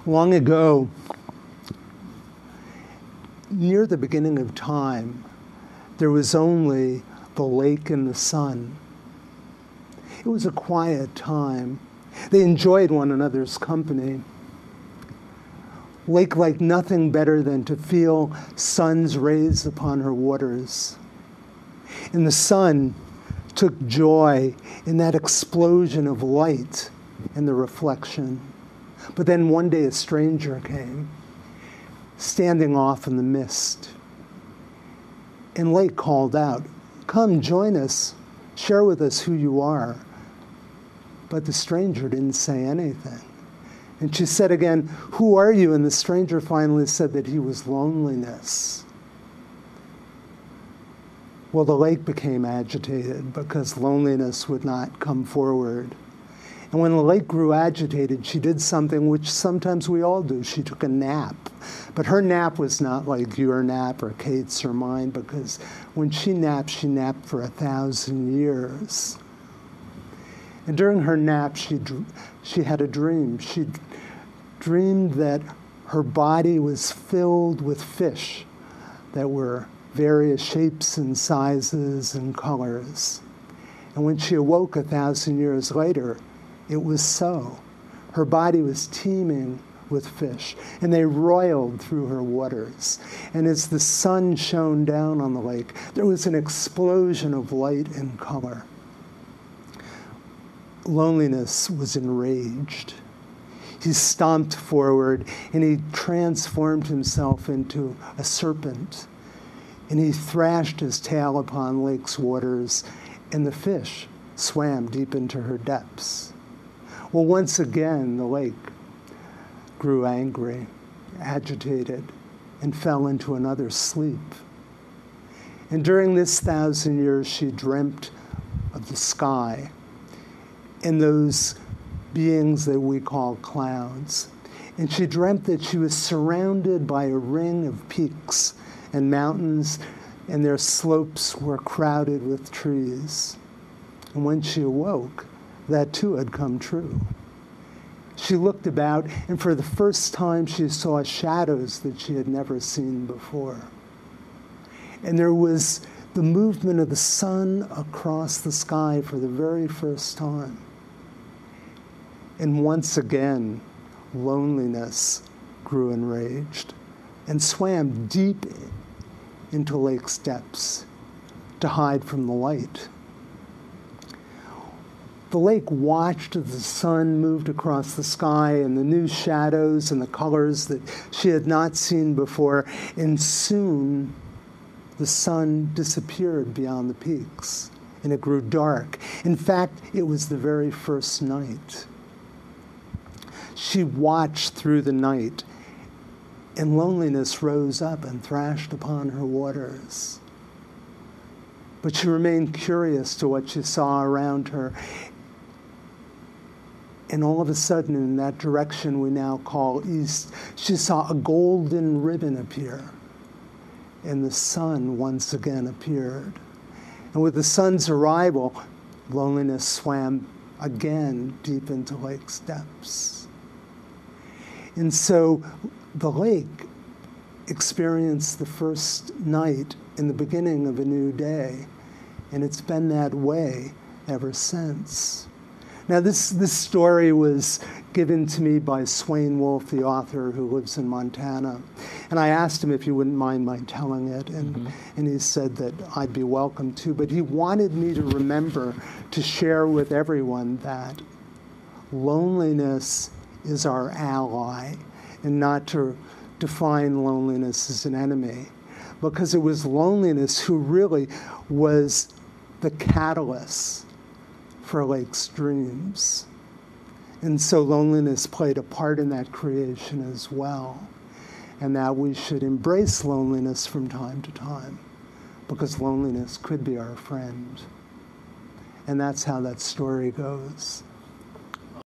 Long ago, near the beginning of time, there was only the lake and the sun. It was a quiet time. They enjoyed one another's company. Lake liked nothing better than to feel sun's rays upon her waters. And the sun took joy in that explosion of light and the reflection. But then one day a stranger came, standing off in the mist. And Lake called out, "Come, join us, share with us who you are." But the stranger didn't say anything. And she said again, "Who are you?" And the stranger finally said that he was loneliness. Well, the lake became agitated because loneliness would not come forward. And when the lake grew agitated, she did something which sometimes we all do. She took a nap. But her nap was not like your nap or Kate's or mine, because when she napped for 1,000 years. And during her nap, she had a dream. She dreamed that her body was filled with fish that were various shapes and sizes and colors. And when she awoke 1,000 years later, it was so. Her body was teeming with fish, and they roiled through her waters. And as the sun shone down on the lake, there was an explosion of light and color. Loneliness was enraged. He stomped forward, and he transformed himself into a serpent. And he thrashed his tail upon Lake's waters, and the fish swam deep into her depths. Well, once again, the lake grew angry, agitated, and fell into another sleep. And during this 1,000 years, she dreamt of the sky and those beings that we call clouds. And she dreamt that she was surrounded by a ring of peaks and mountains, and their slopes were crowded with trees. And when she awoke, that too had come true. She looked about, and for the first time she saw shadows that she had never seen before. And there was the movement of the sun across the sky for the very first time. And once again, loneliness grew enraged and swam deep into Lake's depths to hide from the light. The lake watched as the sun moved across the sky and the new shadows and the colors that she had not seen before, and soon the sun disappeared beyond the peaks, and it grew dark. In fact, it was the very first night. She watched through the night, and loneliness rose up and thrashed upon her waters. But she remained curious to what she saw around her. And all of a sudden, in that direction we now call east, she saw a golden ribbon appear. And the sun once again appeared. And with the sun's arrival, loneliness swam again deep into Lake's depths. And so the lake experienced the first night in the beginning of a new day. And it's been that way ever since. Now, this story was given to me by Swain Wolf, the author who lives in Montana. And I asked him if he wouldn't mind my telling it, and he said that I'd be welcome to. But he wanted me to remember to share with everyone that loneliness is our ally, and not to define loneliness as an enemy. Because it was loneliness who really was the catalyst for Lake's dreams. And so loneliness played a part in that creation as well. And that we should embrace loneliness from time to time, because loneliness could be our friend. And that's how that story goes.